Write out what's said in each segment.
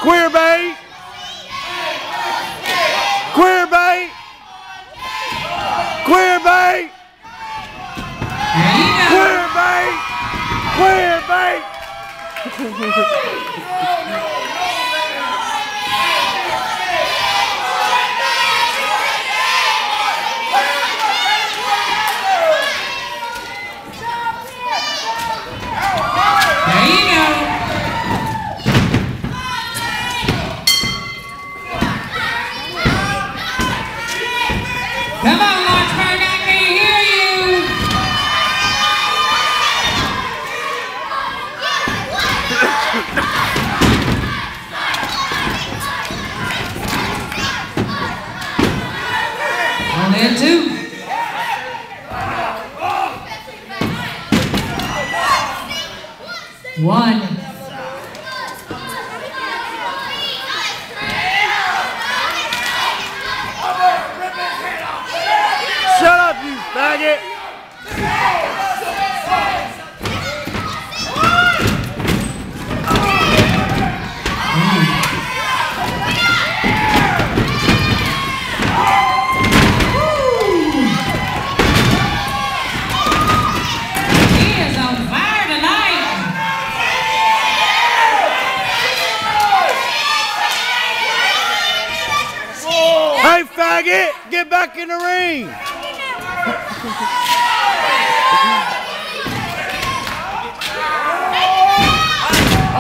Queer bait. Queer bait. Queer bait. Queer bait. Queer bait. Come on, Lawrenceburg, I can hear you. On there, two. One. Shut up, you faggot! He is on fire tonight. Hey, faggot! Get back in the ring!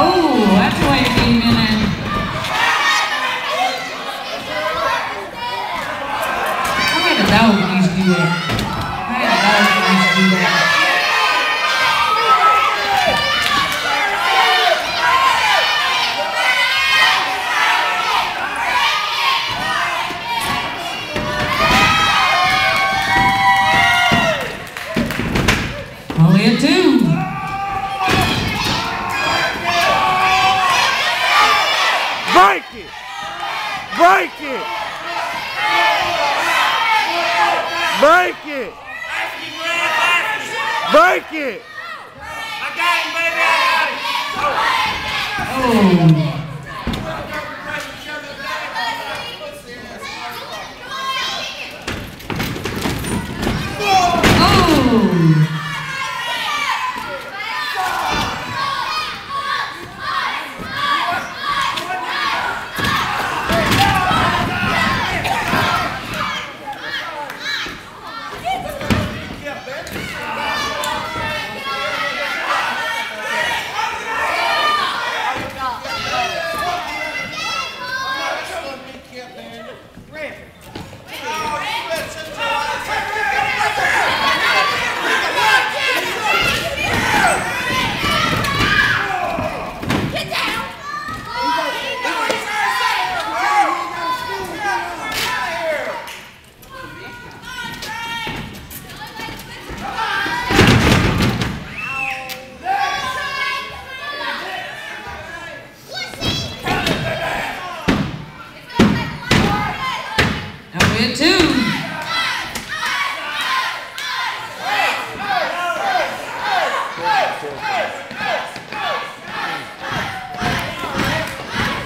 Oh, that's the way to get him in there. I had a dog that used to do that. Only a two. Break it! Break it! Break it! Break it! I got him, baby! I got him! Oh.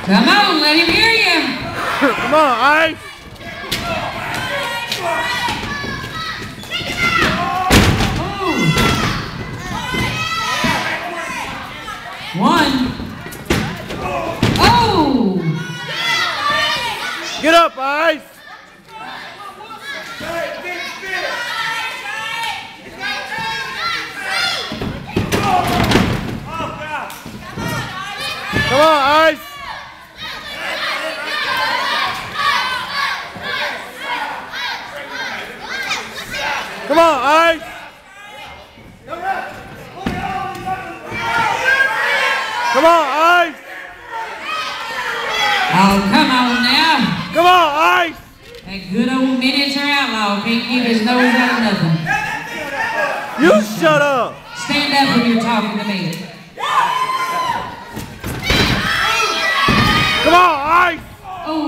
Come on, let him hear you. Come on, Ice. One. Oh! Get up, Ice. Come on, Ice. Come on, Ice. Come on, Ice. Oh, come on now. Come on, Ice. That good old miniature outlaw can't keep his nose out of nothing. You shut up. Stand up when you're talking to me. Come on, Ice. Oh.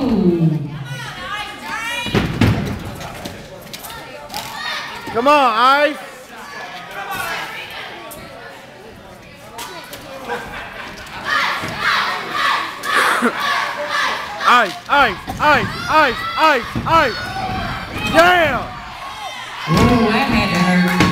Come on, Ice. Ice, ice, ice, ice, ice, ice. Damn! Ooh, that had to hurt.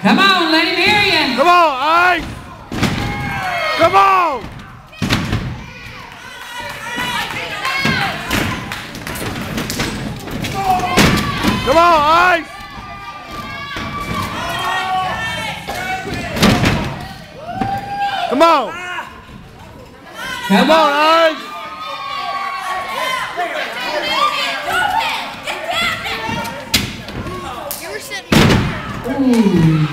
Come on, let him hear you. Come on, Ice! Come on! Come on, Ice! Come on! Come on, Ice! Ooh.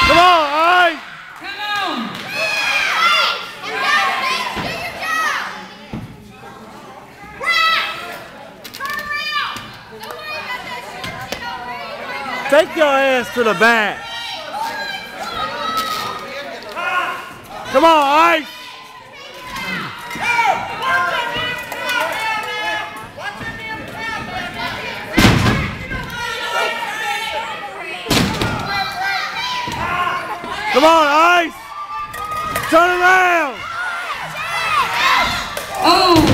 Come on, Ice! Come on. Take your ass to the back. Come on, Ice! Come on, Ice! Turn around! Oh.